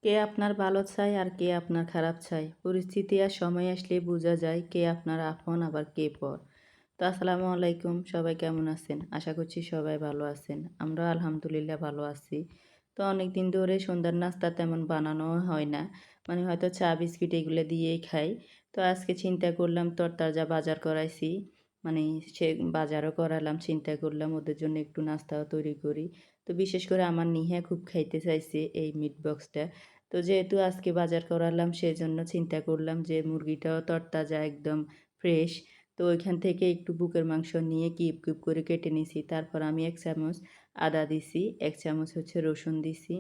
কে আপনার ভালো চায় আর কে আপনার খারাপ চায়। পরিস্থিতি আর সময় আসলে বোঝা যায় কে আপনার আপন আবার কে পর। তো আসসালামু আলাইকুম, সবাই কেমন আছেন? আশা করছি সবাই ভালো আছেন। আমরা আলহামদুলিল্লাহ ভালো আছি। তো অনেক দিন ধরে সন্ধ্যার নাস্তা তেমন বানানো হয় না। মানে হয়তো চা বিস্কিট এগুলো দিয়েই খাই। তো আজকে চিন্তা করলাম তরতাজা বাজার করাইছি। মানে সে বাজারও করালাম, চিন্তা করলাম ওদের জন্য একটু নাস্তাও তৈরি করি। তো বিশেষ করে আমার নিহা খুব খাইতে চাইছে এই মিট বক্সটা। তো যেহেতু আজকে বাজার করালাম সেজন্য চিন্তা করলাম যে মুরগিটাও তরতাজা একদম ফ্রেশ। তো ওইখান থেকে একটু বুকের মাংস নিয়ে কিউব কিউব করে কেটে নিছি। তারপর আমি ১ চামচ আদা দিছি, ১ চামচ হচ্ছে রসুন দিছি।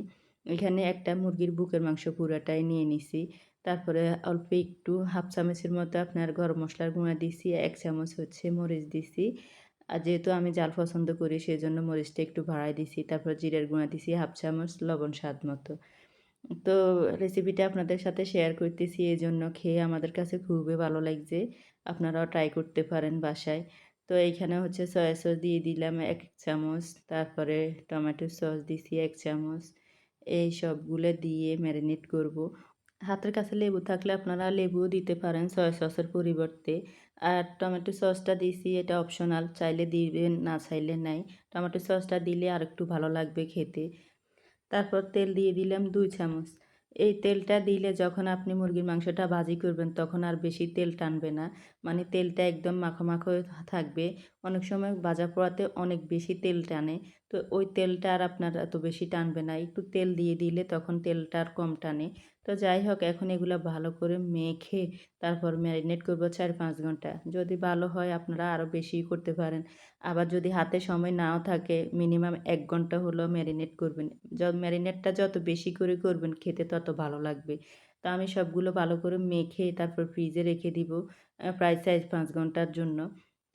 এখানে একটা মুরগির বুকের মাংস পুরাটাই নিয়ে নিছি। তারপরে অল্প একটু 1/2 চামচের মতো আপনার গরম মসলার গুঁড়া দিছি, ১ চামচ হচ্ছে মরিচ দিছি। আর যেহেতু আমি ঝাল পছন্দ করি সেজন্য মরিচটা একটু বাড়ায় দিছি। তারপর জিরার গুঁড়া দিছি 1/2 চামচ, লবণ স্বাদ মতো। তো রেসিপিটা আপনাদের সাথে শেয়ার করতেছি এজন্য খেয়ে আমাদের কাছে খুবই ভালো লাগছে। আপনারাও ট্রাই করতে পারেন বাসায়। তো এইখানে হচ্ছে সয়া সস দিয়ে দিলাম ১ চামচ, তারপরে টমেটো সস দিছি ১ চামচ। এই সবগুলো দিয়ে ম্যারিনেট করব। হাতের কাছে লেবু থাকলে আপনারা লেবুও দিতে পারেন সয়া সসের পরিবর্তে। আর টমেটো সসটা দিছি এটা অপশনাল, চাইলে দিবেন না চাইলে নাই। টমেটো সসটা দিলে আরেকটু ভালো লাগবে খেতে। তারপর তেল দিয়ে দিলাম ২ চামচ। এই তেলটা দিলে যখন আপনি মুরগির মাংসটা ভাজি করবেন তখন আর বেশি তেল টানবে না। মানে তেলটা একদম মাখো, মাখো থাকবে। অনেক সময় ভাজা পোড়াতে অনেক বেশি তেল টানে। তো ওই তেলটা আর আপনার এত বেশি টানবে না। একটু তেল দিয়ে দিলে তখন তেলটা আর কম টানে। তো যাই হোক এখন এগুলা ভালো করে মেখে তারপর ম্যারিনেট করব ৪-৫ ঘন্টা। যদি ভালো হয় আপনারা আরও বেশি করতে পারেন। আবার যদি হাতে সময় নাও থাকে মিনিমাম ১ ঘন্টা হলেও ম্যারিনেট করবেন। ম্যারিনেটটা যত বেশি করে করবেন খেতে তত ভালো লাগবে। তো আমি সবগুলো ভালো করে মেখে তারপর ফ্রিজে রেখে দিব প্রায় ৪-৫ ঘন্টার জন্য।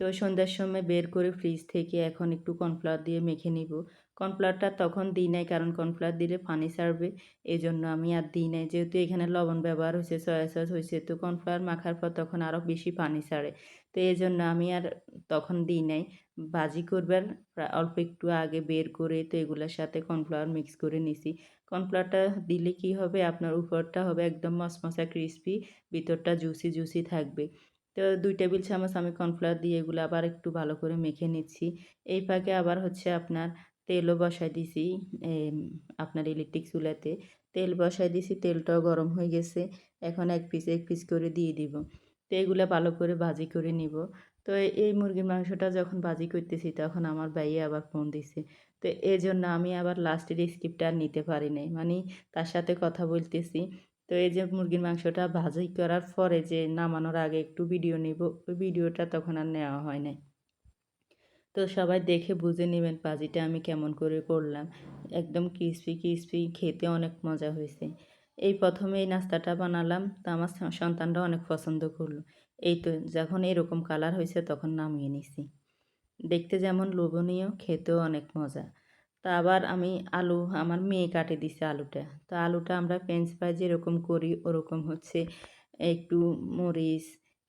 তো সন্ধ্যার সময় বের করে ফ্রিজ থেকে এখন একটু কর্নফ্লাওয়ার দিয়ে মেখে নিব। কর্নফ্লাওয়ারটা তখন দিই নাই কারণ কর্নফ্লাওয়ার দিলে পানি ছাড়বে। এজন্য আমি আর দিই নাই। যেহেতু এখানে লবণ ব্যবহার হইছে, সয়া সস হইছে তো কর্নফ্লাওয়ার মাখার পর তখন আরও বেশি পানি ছাড়ে। তো এজন্য আমি আর তখন দিই নাই। ভাজি করবার অল্প একটু আগে বের করে তো এগুলার সাথে কর্নফ্লাওয়ার মিক্স করে নিছি। কর্নফ্লাওয়ারটা দিলে কি হবে আপনার উপরটা হবে একদম মচমচা ক্রিসপি, ভিতরটা জুসি, জুসি থাকবে। তো ২ টেবিল চামচ আমি কর্নফ্লাওয়ার দিয়ে এগুলো আবার একটু ভালো করে মেখে নিচ্ছি। এই ফাঁকে আবার হচ্ছে আপনার তেলও বসায় দিছি আপনার ইলেকট্রিক চুলাতে। তেল বসায় দিছি, তেলটাও গরম হয়ে গেছে। এখন এক পিস করে দিয়ে দিব। তো এগুলা ভালো করে ভাজি করে নিব। তো এই মুরগির মাংসটা যখন ভাজি করতেছি তখন আমার ভাইয়া আবার ফোন দিছে। তো এজন্য আমি আবার লাস্টের স্কিপটা আর নিতে পারি নাই। মানে তার সাথে কথা বলতেছি। তো এই যে মুরগির মাংসটা ভাজি করার পরে যে নামানোর আগে একটু ভিডিও নিব, ওই ভিডিওটা তখন আর নেওয়া হয় নাই। তো সবাই দেখে বুঝে নিবেন ভাজিটা আমি কেমন করে করলাম। একদম ক্রিসপি, ক্রিসপি খেতে অনেক মজা হয়েছে। এই ১ম এই নাস্তাটা বানালাম তো আমার সন্তানরা অনেক পছন্দ করলো। এই তো যখন এরকম কালার হয়েছে তখন নামিয়ে নিছি। দেখতে যেমন লোভনীয়, খেতেও অনেক মজা। তা আবার আমি আমার মেয়ে কাটে দিছে আলুটা। তো আলুটা আমরা ফ্রেঞ্চ ফ্রাই যেরকম করি ওরকম হচ্ছে একটু মরিচ,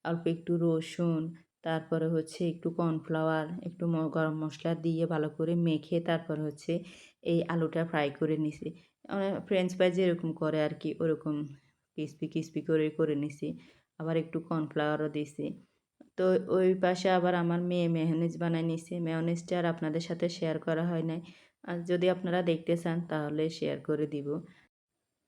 অল্প একটু রসুন, তারপরে হচ্ছে একটু কর্নফ্লাওয়ার, একটু গরম মসলা দিয়ে ভালো করে মেখে তারপর হচ্ছে এই আলুটা ফ্রাই করে নিছি। ফ্রেঞ্চ ফ্রাই যেরকম করে আরকি ওরকম ক্রিসপি, ক্রিসপি করে নিছি। আবার একটু কর্নফ্লাওয়ারও দিছি। তো ওই পাশে আবার আমার মেয়ে মেয়োনিজ বানায় নিছে। মেয়োনিজটা আর আপনাদের সাথে শেয়ার করা হয় নাই। আর যদি আপনারা দেখতে চান তাহলে শেয়ার করে দিব।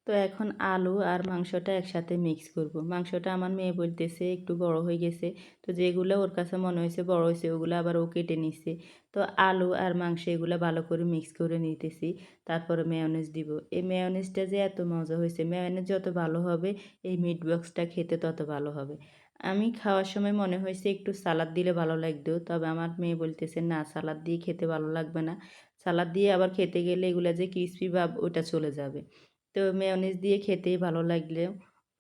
তো এখন আলু আর মাংসটা একসাথে মিক্স করব। মাংসটা আমার মেয়ে বলতেছে একটু বড় হয়ে গেছে। তো যেগুলো ওর কাছে মনে হয়েছে বড় হয়েছে ওগুলো আবার ও কেটে নিচ্ছে। তো আলু আর মাংস এগুলো ভালো করে মিক্স করে নিতেছি। তারপরে মেয়োনিজ দিব। এই মেয়োনিজটা যে এত মজা হয়েছে, মেয়োনিজ যত ভালো হবে এই মিট বক্সটা খেতে তত ভালো হবে। আমি খাওয়ার সময় মনে হয়েছে একটু সালাদ দিলে ভালো লাগতো। তবে আমার মেয়ে বলতেছে না সালাদ দিয়ে খেতে ভালো লাগবে না। সালাদ দিয়ে আবার খেতে গেলে এগুলা যে ক্রিসপি ভাব ওটা চলে যাবে। তো মেয়োনিজ দিয়ে খেতেই ভালো লাগলেও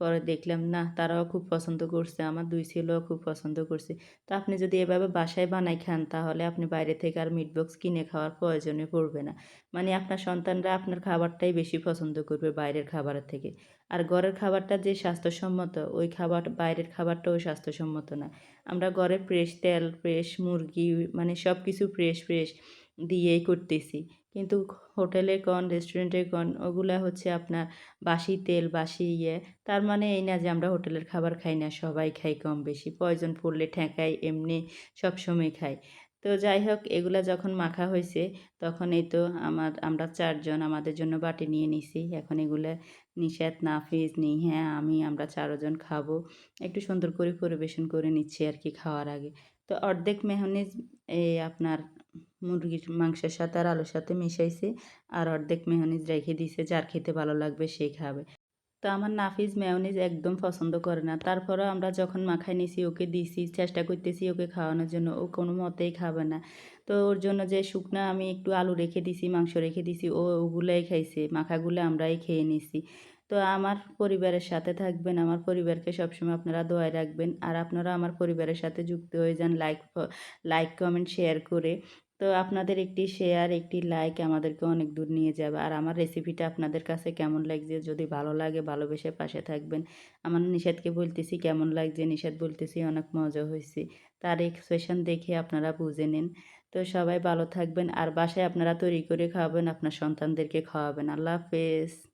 পরে দেখলাম না তারাও খুব পছন্দ করছে। আমার ২ ছেলেও খুব পছন্দ করছে। তো আপনি যদি এভাবে বাসায় বানায় খান তাহলে আপনি বাইরে থেকে আর মিট বক্স কিনে খাওয়ার প্রয়োজনে পড়বে না। মানে আপনার সন্তানরা আপনার খাবারটাই বেশি পছন্দ করবে বাইরের খাবারের থেকে। আর ঘরের খাবারটা যে স্বাস্থ্যসম্মত ওই খাবার বাইরের খাবারটাও স্বাস্থ্যসম্মত না। আমরা ঘরে ফ্রেশ তেল, ফ্রেশ মুরগি মানে সব কিছু ফ্রেশ, ফ্রেশ দিয়েই করতেছি। কিন্তু হোটেলে কন, রেস্টুরেন্টে কন ওগুলা হচ্ছে আপনার বাসি তেল, বাসি ইয়ে। তার মানে এই না যে আমরা হোটেলের খাবার খাই না, সবাই খাই কম বেশি। প্রয়োজন পড়লে ঠেকাই, এমনি সবসময় খাই। তো যাই হোক এগুলা যখন মাখা হইছে তখন এই তো আমরা ৪ জন আমাদের জন্য বাটি নিয়ে নিছি। এখন এগুলা নিশাত, নাফিজ, নিহা, আমরা ৪ জন খাবো। একটু সুন্দর করে পরিবেশন করে নিচ্ছি আরকি খাওয়ার আগে। তো অর্ধেক মেয়োনিজ আপনার মুরগির মাংসের সাথে আর আলুর সাথে মিশাইছি। আর অর্ধেক মেয়োনিজ রেখে দিছে, যার খেতে ভালো লাগবে সে খাবে। তো আমার নাফিজ মেয়োনিজ একদম পছন্দ করে না। তারপরেও আমরা যখন মাখায় নিছি ওকে দিছি, চেষ্টা করতেছি ওকে খাওয়ানোর জন্য। ও কোনো মতেই খাবে না। তো ওর জন্য যে শুকনা আমি একটু আলু রেখে দিছি, মাংস রেখে দিছি, ও ওগুলাই খাইছে। মাখাগুলো আমরাই খেয়ে নিছি। তো আমার পরিবারের সাথে থাকবেন, আমার পরিবারকে সবসময় আপনারা দোয়ায় রাখবেন। আর আপনারা আমার পরিবারের সাথে যুক্ত হয়ে যান লাইক, কমেন্ট, শেয়ার করে। তো আপনাদের একটি শেয়ার, একটি লাইক আমাদেরকে অনেক দূর নিয়ে যাবে। আর আমার রেসিপিটা আপনাদের কাছে কেমন লাগছে যদি ভালো লাগে ভালোবেসে পাশে থাকবেন। আমার নিশাদকে বলতেছি কেমন লাগছে, নিশাদ বলতেছি অনেক মজা হইছে। তার এক্সপ্রেশন দেখে আপনারা বুঝে নিন। তো সবাই ভালো থাকবেন আর বাসায় আপনারা তৈরি করে খাওয়াবেন, আপনার সন্তানদেরকে খাওয়াবেন। আল্লাহ হাফেজ।